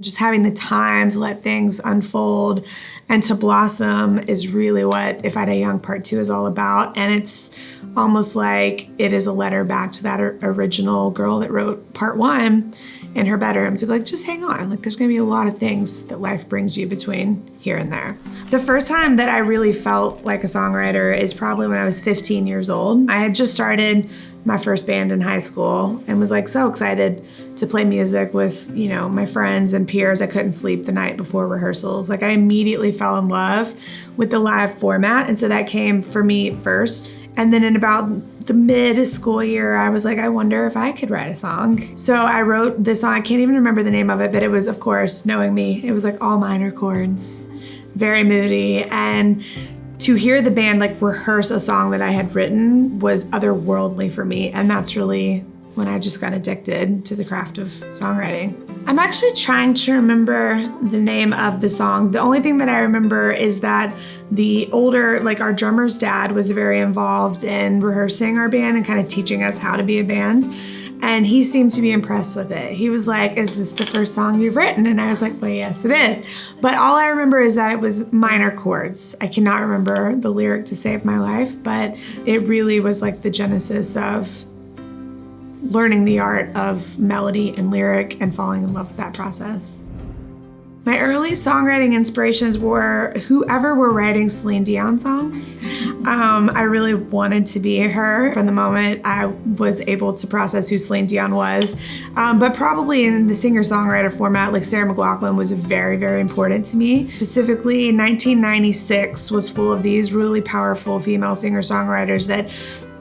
Just having the time to let things unfold and to blossom is really what If I Die Young Part 2 is all about. And it's almost like it is a letter back to that original girl that wrote Part 1 in her bedroom to like, just hang on. Like, there's gonna be a lot of things that life brings you between here and there. The first time that I really felt like a songwriter is probably when I was 15 years old. I had just started my first band in high school and was like so excited to play music with, you know, my friends and peers. I couldn't sleep the night before rehearsals. Like, I immediately fell in love with the live format. And so that came for me first. And then in about the mid-school year, I was like, I wonder if I could write a song. So I wrote this song. I can't even remember the name of it, but it was, of course, knowing me, it was like all minor chords, very moody. And to hear the band like rehearse a song that I had written was otherworldly for me. And that's really when I just got addicted to the craft of songwriting. I'm actually trying to remember the name of the song. The only thing that I remember is that the older, like our drummer's dad was very involved in rehearsing our band and kind of teaching us how to be a band. And he seemed to be impressed with it. He was like, is this the first song you've written? And I was like, well, yes, it is. But all I remember is that it was minor chords. I cannot remember the lyric to Save My Life, but it really was like the genesis of learning the art of melody and lyric and falling in love with that process. My early songwriting inspirations were whoever were writing Celine Dion songs. I really wanted to be her from the moment I was able to process who Celine Dion was. But probably in the singer-songwriter format, like Sarah McLachlan was very, very important to me. Specifically, 1996 was full of these really powerful female singer-songwriters that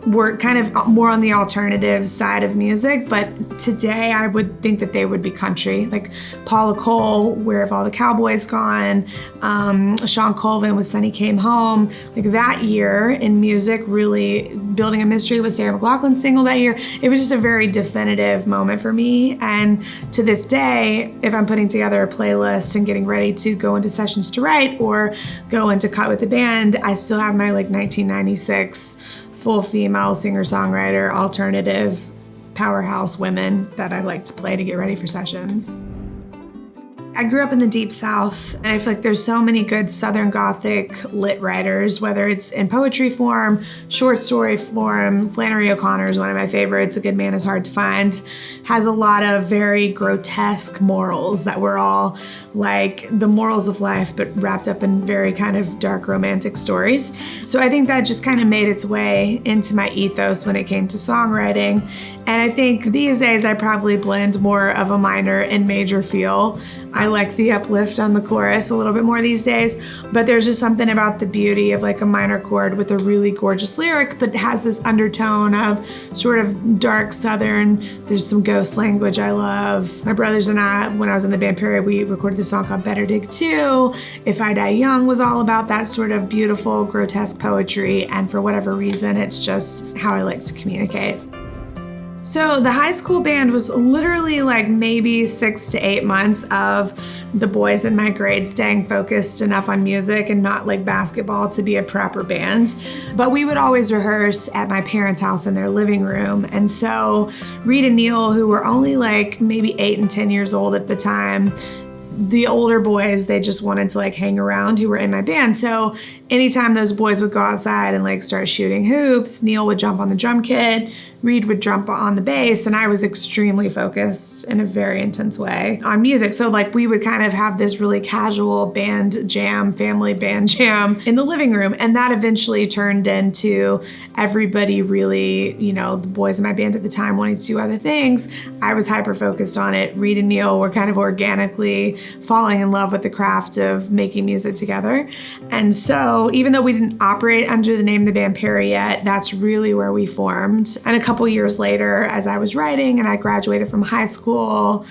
were kind of more on the alternative side of music, but today I would think that they would be country. Like Paula Cole, Where Have All the Cowboys Gone? Sean Colvin with Sunny Came Home. Like that year in music, really Building a Mystery with Sarah McLachlan's single that year. It was just a very definitive moment for me. And to this day, if I'm putting together a playlist and getting ready to go into sessions to write or go into cut with the band, I still have my like 1996 full female singer-songwriter, alternative powerhouse women that I like to play to get ready for sessions. I grew up in the Deep South, and I feel like there's so many good Southern Gothic lit writers, whether it's in poetry form, short story form. Flannery O'Connor is one of my favorites. A Good Man is Hard to Find. Has a lot of very grotesque morals that were all like the morals of life, but wrapped up in very kind of dark romantic stories. So I think that just kind of made its way into my ethos when it came to songwriting. And I think these days I probably blend more of a minor and major feel. I like the uplift on the chorus a little bit more these days, but there's just something about the beauty of like a minor chord with a really gorgeous lyric, but it has this undertone of sort of dark Southern. There's some ghost language I love. My brothers and I, when I was in the band period, we recorded this song called Better Dig 2. If I Die Young was all about that sort of beautiful, grotesque poetry, and for whatever reason, it's just how I like to communicate. So the high school band was literally like maybe 6 to 8 months of the boys in my grade staying focused enough on music and not like basketball to be a proper band. But we would always rehearse at my parents' house in their living room. And so Reed and Neil, who were only like maybe 8 and 10 years old at the time, the older boys, they just wanted to like hang around who were in my band. So anytime those boys would go outside and like start shooting hoops, Neil would jump on the drum kit, Reed would jump on the bass, and I was extremely focused in a very intense way on music. So like we would kind of have this really casual band jam, family band jam in the living room. And that eventually turned into everybody really, you know, the boys in my band at the time wanting to do other things. I was hyper focused on it. Reed and Neil were kind of organically falling in love with the craft of making music together. And so even though we didn't operate under the name of the band Perry yet, that's really where we formed. And a couple years later, as I was writing and I graduated from high school,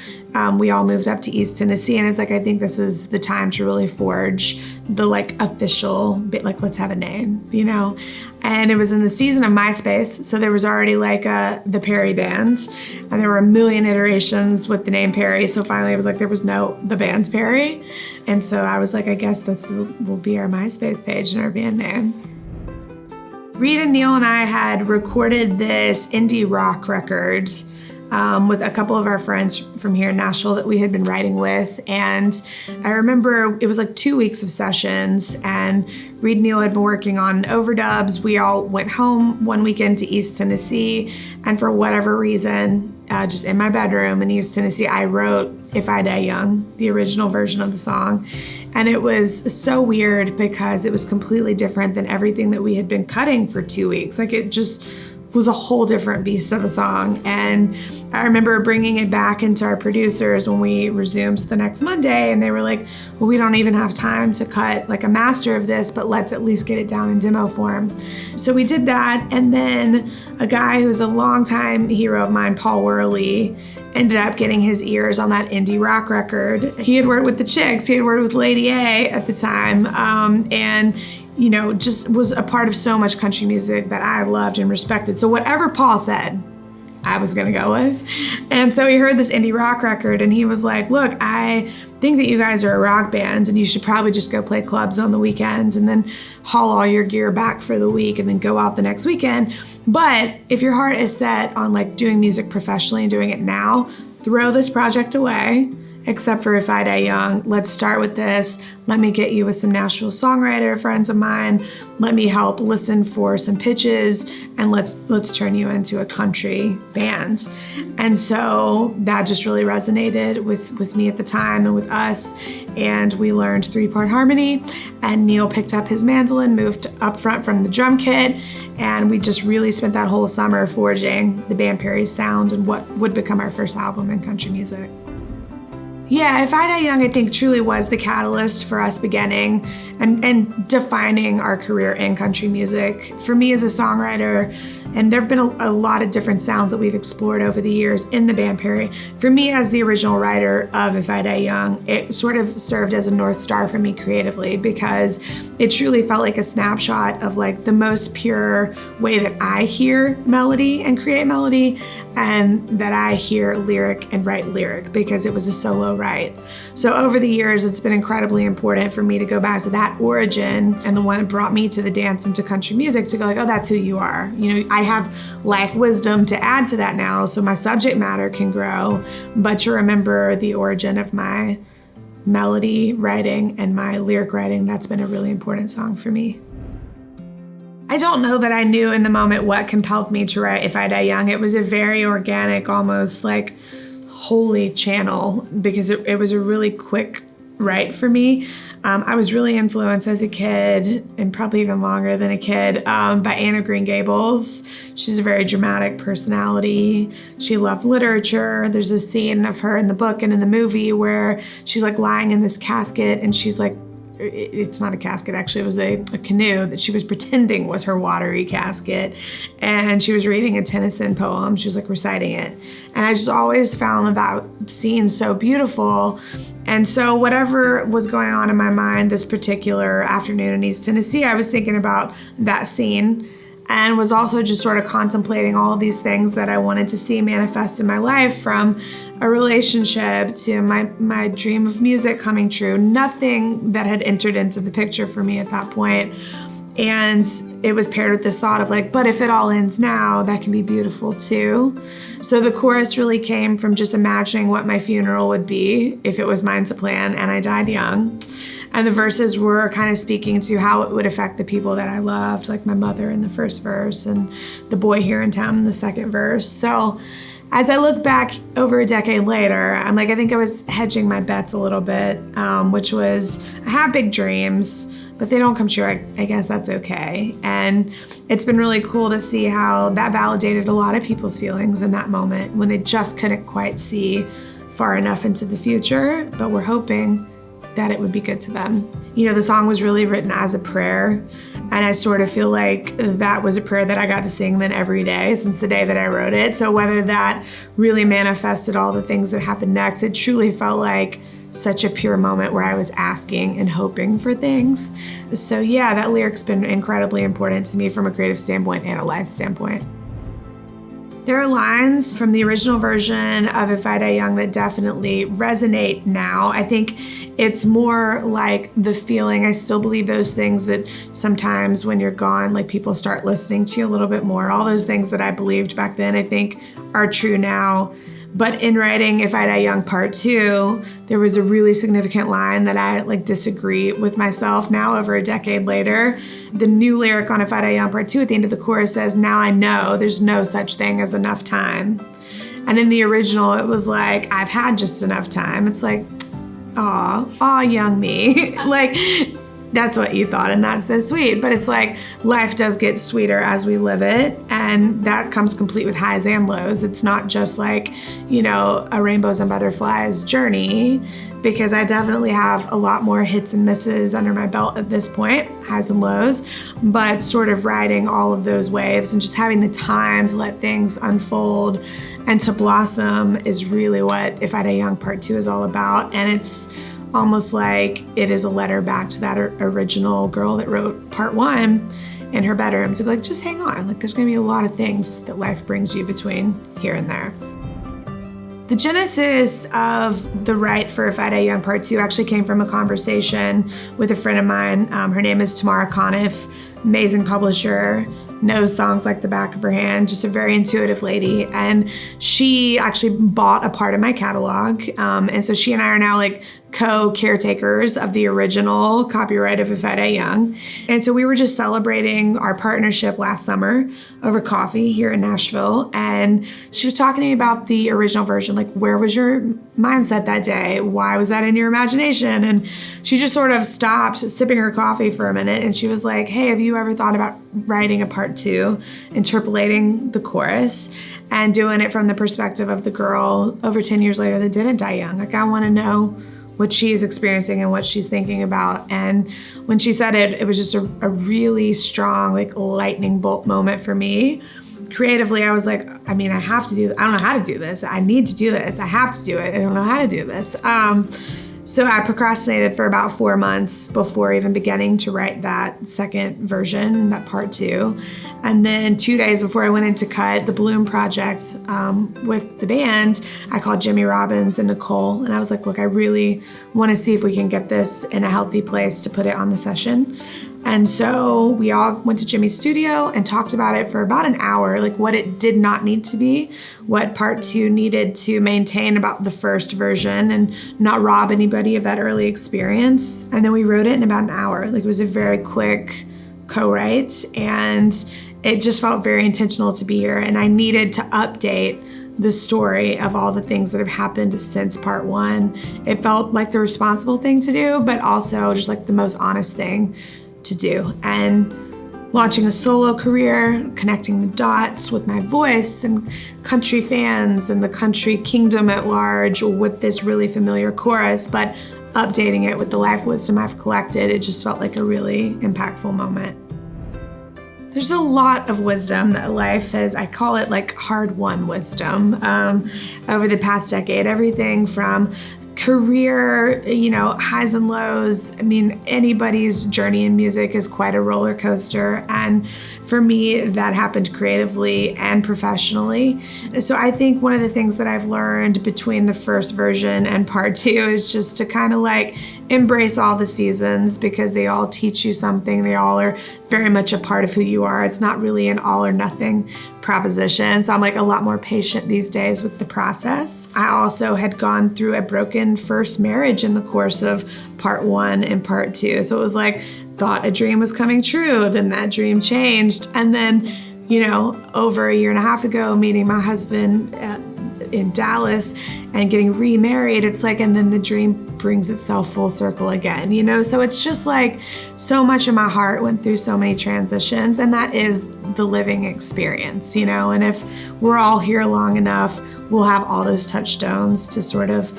we all moved up to East Tennessee. And it's like, I think this is the time to really forge the like official bit, like let's have a name, you know? And it was in the season of MySpace. So there was already like the Perry band, and there were a million iterations with the name Perry. So finally it was like, there was no, the band's Perry. And so I was like, I guess will be our MySpace page and our band name. Reed and Neil and I had recorded this indie rock record with a couple of our friends from here in Nashville that we had been writing with. And I remember it was like 2 weeks of sessions, and Reed and Neil had been working on overdubs. We all went home one weekend to East Tennessee, and for whatever reason, just in my bedroom in East Tennessee, I wrote If I Die Young, the original version of the song. And it was so weird because it was completely different than everything that we had been cutting for 2 weeks. Like, it just was a whole different beast of a song. And I remember bringing it back into our producers when we resumed the next Monday, and they were like, well, we don't even have time to cut like a master of this, but let's at least get it down in demo form. So we did that, and then a guy who's a longtime hero of mine, Paul Worley, ended up getting his ears on that indie rock record. He had worked with the Chicks, he had worked with Lady A at the time, and you know, just was a part of so much country music that I loved and respected. So whatever Paul said, I was gonna go with. And so he heard this indie rock record, and he was like, look, I think that you guys are a rock band, and you should probably just go play clubs on the weekend and then haul all your gear back for the week and then go out the next weekend. But if your heart is set on like doing music professionally and doing it now, throw this project away. Except for If I Die Young, let's start with this. Let me get you with some Nashville songwriter friends of mine. Let me help listen for some pitches, and let's turn you into a country band. And so that just really resonated with me at the time and with us. And we learned 3-part harmony, and Neil picked up his mandolin, moved up front from the drum kit, and we just really spent that whole summer forging the Band Perry's sound and what would become our first album in country music. Yeah, If I Die Young, I think truly was the catalyst for us beginning and defining our career in country music. For me as a songwriter, and there have been a lot of different sounds that we've explored over the years in the Band Perry. For me as the original writer of If I Die Young, it sort of served as a North Star for me creatively, because it truly felt like a snapshot of like the most pure way that I hear melody and create melody, and that I hear lyric and write lyric, because it was a solo write. So over the years, it's been incredibly important for me to go back to that origin, and the one that brought me to the dance and to country music, to go like, oh, that's who you are. You know, I have life wisdom to add to that now, so my subject matter can grow, but to remember the origin of my melody writing and my lyric writing, that's been a really important song for me. I don't know that I knew in the moment what compelled me to write If I Die Young. It was a very organic, almost like holy channel, because it was a really quick write for me. I was really influenced as a kid, and probably even longer than a kid, by Anna Green Gables. She's a very dramatic personality. She loved literature. There's a scene of her in the book and in the movie where she's like lying in this casket, and she's like, it's not a casket, actually, it was a canoe that she was pretending was her watery casket, and she was reading a Tennyson poem. She was like reciting it, and I just always found that scene so beautiful. And so whatever was going on in my mind this particular afternoon in East Tennessee, I was thinking about that scene, and was also just sort of contemplating all of these things that I wanted to see manifest in my life, from a relationship to my dream of music coming true. Nothing that had entered into the picture for me at that point. And it was paired with this thought of like, but if it all ends now, that can be beautiful too. So the chorus really came from just imagining what my funeral would be if it was mine to plan and I died young. And the verses were kind of speaking to how it would affect the people that I loved, like my mother in the first verse and the boy here in town in the second verse. So as I look back over a decade later, I'm like, I think I was hedging my bets a little bit, which was, I have big dreams, but they don't come true. I guess that's okay. And it's been really cool to see how that validated a lot of people's feelings in that moment when they just couldn't quite see far enough into the future, but were hoping that it would be good to them. You know, the song was really written as a prayer, and I sort of feel like that was a prayer that I got to sing then every day since the day that I wrote it. So whether that really manifested all the things that happened next, it truly felt like such a pure moment where I was asking and hoping for things. So yeah, that lyric's been incredibly important to me from a creative standpoint and a life standpoint. There are lines from the original version of If I Die Young that definitely resonate now. I think it's more like the feeling. I still believe those things that sometimes when you're gone, like people start listening to you a little bit more. All those things that I believed back then, I think are true now. But in writing If I Die Young Part 2, there was a really significant line that I disagree with myself now over a decade later. The new lyric on If I Die Young Part 2 at the end of the chorus says, "Now I know there's no such thing as enough time." And in the original, it was like, "I've had just enough time." It's like, aw, young me. That's what you thought, and that's so sweet. But it's like life does get sweeter as we live it, and that comes complete with highs and lows. It's not just like, a rainbows and butterflies journey, because I definitely have a lot more hits and misses under my belt at this point, highs and lows, but sort of riding all of those waves and just having the time to let things unfold and to blossom is really what If I Die Young Part 2 is all about. And it's almost like it is a letter back to that original girl that wrote Part 1 in her bedroom to be just hang on. There's gonna be a lot of things that life brings you between here and there. The genesis of the write for If I Die Young Part 2 actually came from a conversation with a friend of mine. Her name is Tamara Conniff, amazing publisher, knows songs like the back of her hand, just a very intuitive lady. And she actually bought a part of my catalog. And so she and I are now co-caretakers of the original copyright of If I Die Young. And so we were just celebrating our partnership last summer over coffee here in Nashville. And she was talking to me about the original version, where was your mindset that day? Why was that in your imagination? And she just sort of stopped sipping her coffee for a minute. And she was like, "Hey, have you ever thought about writing a part 2, interpolating the chorus and doing it from the perspective of the girl over 10 years later that didn't die young? I want to know what she's experiencing and what she's thinking about." And when she said it, it was just a really strong, lightning bolt moment for me. Creatively, I was like, I have to do, I don't know how to do this. I need to do this. I have to do it. I don't know how to do this. So I procrastinated for about 4 months before even beginning to write that second version, that Part 2. And then 2 days before I went into cut the Bloom project with the band, I called Jimmy Robbins and Nicole, and I was like, look, I really want to see if we can get this in a healthy place to put it on the session. And so we all went to Jimmy's studio and talked about it for about an hour, what it did not need to be, what Part 2 needed to maintain about the first version and not rob anybody of that early experience. And then we wrote it in about an hour. It was a very quick co-write, and it just felt very intentional to be here. And I needed to update the story of all the things that have happened since Part 1. It felt like the responsible thing to do, but also just the most honest thing to do. And launching a solo career, connecting the dots with my voice and country fans and the country kingdom at large with this really familiar chorus, but updating it with the life wisdom I've collected, it just felt like a really impactful moment. There's a lot of wisdom that life has, I call it hard-won wisdom, over the past decade. Everything from career, highs and lows. Anybody's journey in music is quite a roller coaster. And for me, that happened creatively and professionally. So I think one of the things that I've learned between the first version and Part 2 is just to kind of embrace all the seasons, because they all teach you something. They all are very much a part of who you are. It's not really an all or nothing proposition. So I'm a lot more patient these days with the process. I also had gone through a broken first marriage in the course of Part 1 and Part 2. So it was thought a dream was coming true, then that dream changed. And then, over a year and a half ago, meeting my husband in Dallas and getting remarried, it's and then the dream brings itself full circle again, So it's just so much of my heart went through so many transitions, and that is the living experience, And if we're all here long enough, we'll have all those touchstones to sort of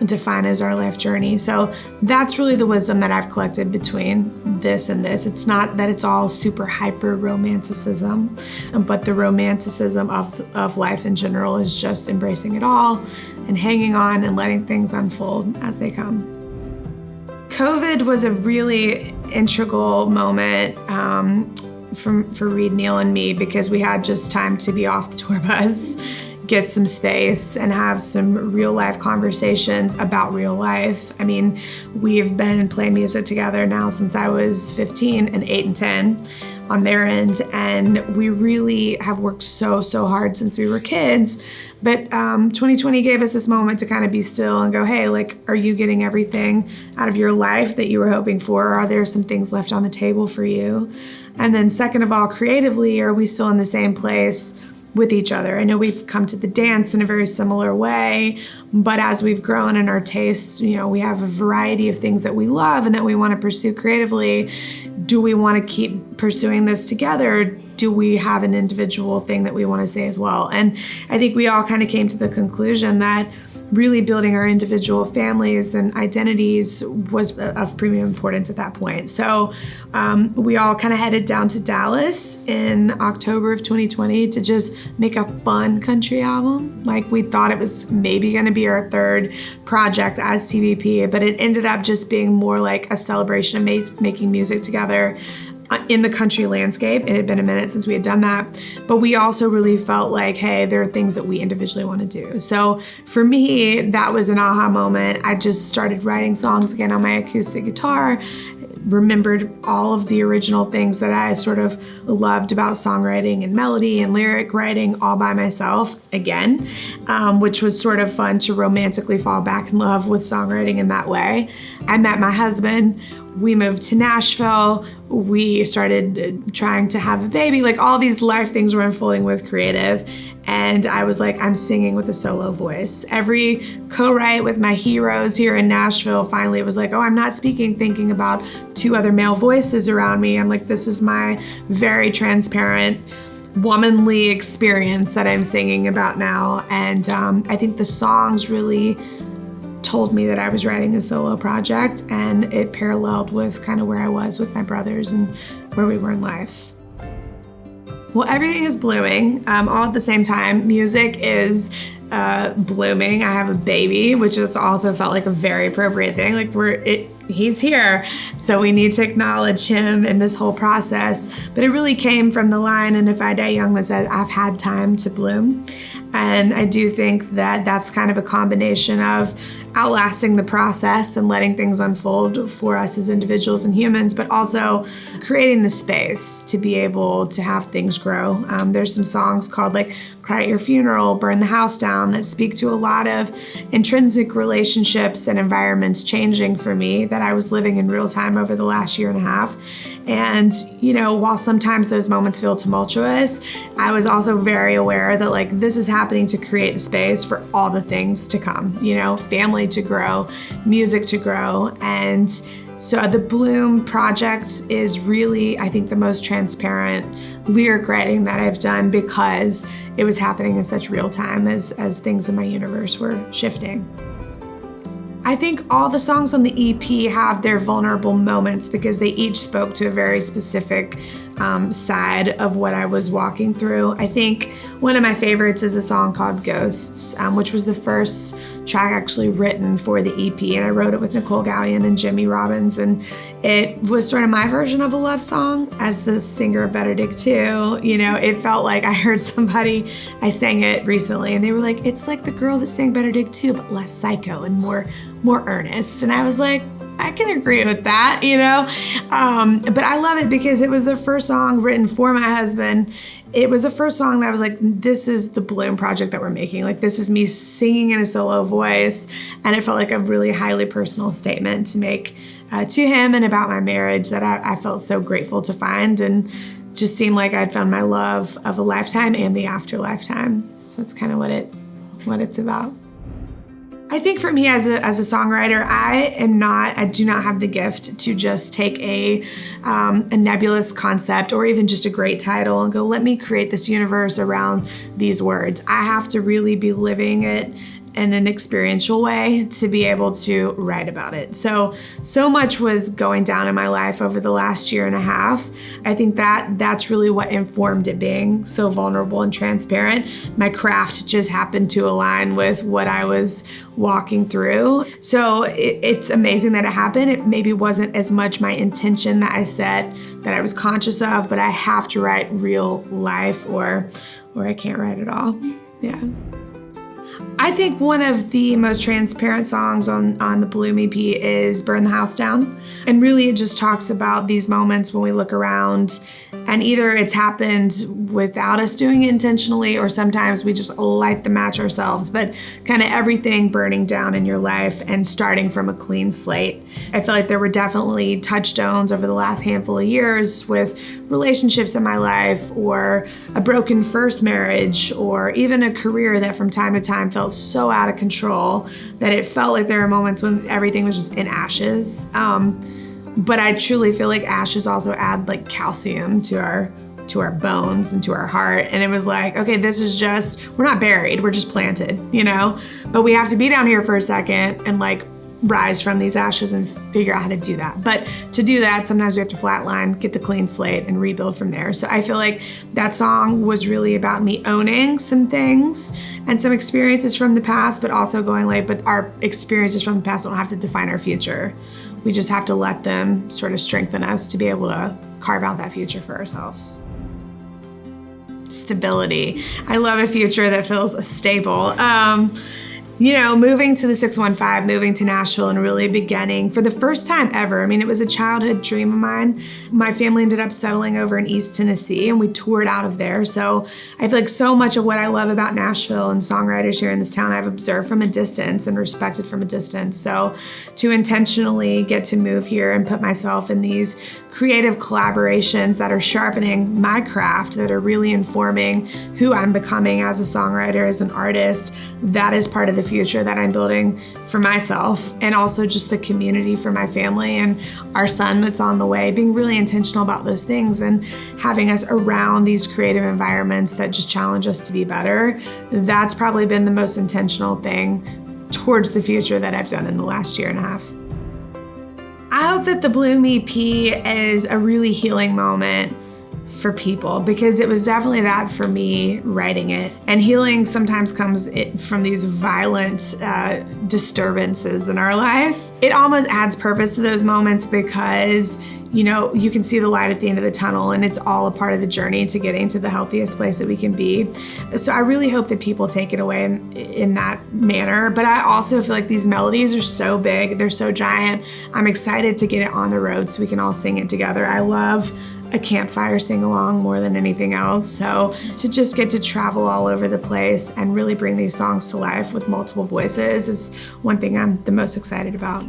define as our life journey. So that's really the wisdom that I've collected between this and this. It's not that it's all super hyper romanticism, but the romanticism of life in general is just embracing it all and hanging on and letting things unfold as they come. COVID was a really integral moment for Reed, Neil, and me, because we had just time to be off the tour bus, get some space, and have some real life conversations about real life. I mean, we've been playing music together now since I was 15, and 8 and 10 on their end, and we really have worked so hard since we were kids. But 2020 gave us this moment to kind of be still and go, hey, like, are you getting everything out of your life that you were hoping for? Or are there some things left on the table for you? And then second of all, creatively, are we still in the same place with each other? I know we've come to the dance in a very similar way, but as we've grown in our tastes, you know, we have a variety of things that we love and that we want to pursue creatively. Do we want to keep pursuing this together? Do we have an individual thing that we want to say as well? And I think we all kind of came to the conclusion that really building our individual families and identities was of premium importance at that point. So we all kind of headed down to Dallas in October of 2020 to just make a fun country album. Like, we thought it was maybe going to be our third project as TVP, but it ended up just being more like a celebration of making music together in the country landscape. It had been a minute since we had done that, but we also really felt like, hey, there are things that we individually want to do. So for me, that was an aha moment. I just started writing songs again on my acoustic guitar, remembered all of the original things that I sort of loved about songwriting and melody and lyric writing all by myself again, which was sort of fun to romantically fall back in love with songwriting in that way. I met my husband. We moved to Nashville. We started trying to have a baby. Like, all these life things were unfolding with creative. And I was like, I'm singing with a solo voice. Every co-write with my heroes here in Nashville finally was like, oh, I'm not speaking thinking about two other male voices around me. I'm like, this is my very transparent, womanly experience that I'm singing about now. And I think the songs really told me that I was writing a solo project, and it paralleled with kind of where I was with my brothers and where we were in life. Well, everything is blooming all at the same time. Music is blooming. I have a baby, which has also felt like a very appropriate thing. Like, he's here, so we need to acknowledge him in this whole process. But it really came from the line, and if I die young, that says, I've had time to bloom. And I do think that that's kind of a combination of outlasting the process and letting things unfold for us as individuals and humans, but also creating the space to be able to have things grow. There's some songs called like Cry at Your Funeral, Burn the House Down, that speak to a lot of intrinsic relationships and environments changing for me that I was living in real time over the last year and a half. And, you know, while sometimes those moments feel tumultuous, I was also very aware that, like, this is happening to create the space for all the things to come, you know, family to grow, music to grow. And so the Bloom project is really, I think, the most transparent lyric writing that I've done, because it was happening in such real time as things in my universe were shifting. I think all the songs on the EP have their vulnerable moments because they each spoke to a very specific side of what I was walking through. I think one of my favorites is a song called Ghosts, which was the first track actually written for the EP. And I wrote it with Nicole Gallion and Jimmy Robbins. And it was sort of my version of a love song as the singer of Better Dig 2. You know, it felt like I heard somebody, I sang it recently, and they were like, it's like the girl that sang Better Dig 2, but less psycho and more earnest. And I was like, I can agree with that, you know? But I love it because it was the first song written for my husband. It was the first song that I was like, this is the Bloom project that we're making. Like, this is me singing in a solo voice. And it felt like a really highly personal statement to make to him and about my marriage that I felt so grateful to find, and just seemed like I'd found my love of a lifetime and the after lifetime. So that's kind of what it's about. I think for me as a songwriter, I do not have the gift to just take a nebulous concept or even just a great title and go, let me create this universe around these words. I have to really be living it in an experiential way to be able to write about it. So much was going down in my life over the last year and a half. I think that's really what informed it being so vulnerable and transparent. My craft just happened to align with what I was walking through. So it's amazing that it happened. It maybe wasn't as much my intention that I set, that I was conscious of, but I have to write real life or I can't write at all. Yeah. I think one of the most transparent songs on the Bloom EP is Burn the House Down. And really it just talks about these moments when we look around and either it's happened without us doing it intentionally or sometimes we just light the match ourselves, but kind of everything burning down in your life and starting from a clean slate. I feel like there were definitely touchstones over the last handful of years with relationships in my life or a broken first marriage or even a career that from time to time felt so out of control that it felt like there were moments when everything was just in ashes. But I truly feel like ashes also add like calcium to our bones and to our heart. And it was like, okay, this is just, we're not buried, we're just planted, But we have to be down here for a second and like rise from these ashes and figure out how to do that. But to do that, sometimes we have to flatline, get the clean slate and rebuild from there. So I feel like that song was really about me owning some things and some experiences from the past, but also going like, but our experiences from the past don't have to define our future. We just have to let them sort of strengthen us to be able to carve out that future for ourselves. Stability. I love a future that feels stable. Moving to the 615, moving to Nashville and really beginning for the first time ever. I mean, it was a childhood dream of mine. My family ended up settling over in East Tennessee and we toured out of there. So I feel like so much of what I love about Nashville and songwriters here in this town, I've observed from a distance and respected from a distance. So to intentionally get to move here and put myself in these creative collaborations that are sharpening my craft, that are really informing who I'm becoming as a songwriter, as an artist, that is part of the future that I'm building for myself and also just the community for my family and our son that's on the way, being really intentional about those things and having us around these creative environments that just challenge us to be better. That's probably been the most intentional thing towards the future that I've done in the last year and a half. I hope that the Bloom EP is a really healing moment for people because it was definitely that for me writing it. And healing sometimes comes from these violent disturbances in our life. It almost adds purpose to those moments because you can see the light at the end of the tunnel and it's all a part of the journey to getting to the healthiest place that we can be. So I really hope that people take it away in that manner. But I also feel like these melodies are so big, they're so giant. I'm excited to get it on the road so we can all sing it together. I love a campfire sing-along more than anything else. So to just get to travel all over the place and really bring these songs to life with multiple voices is one thing I'm the most excited about.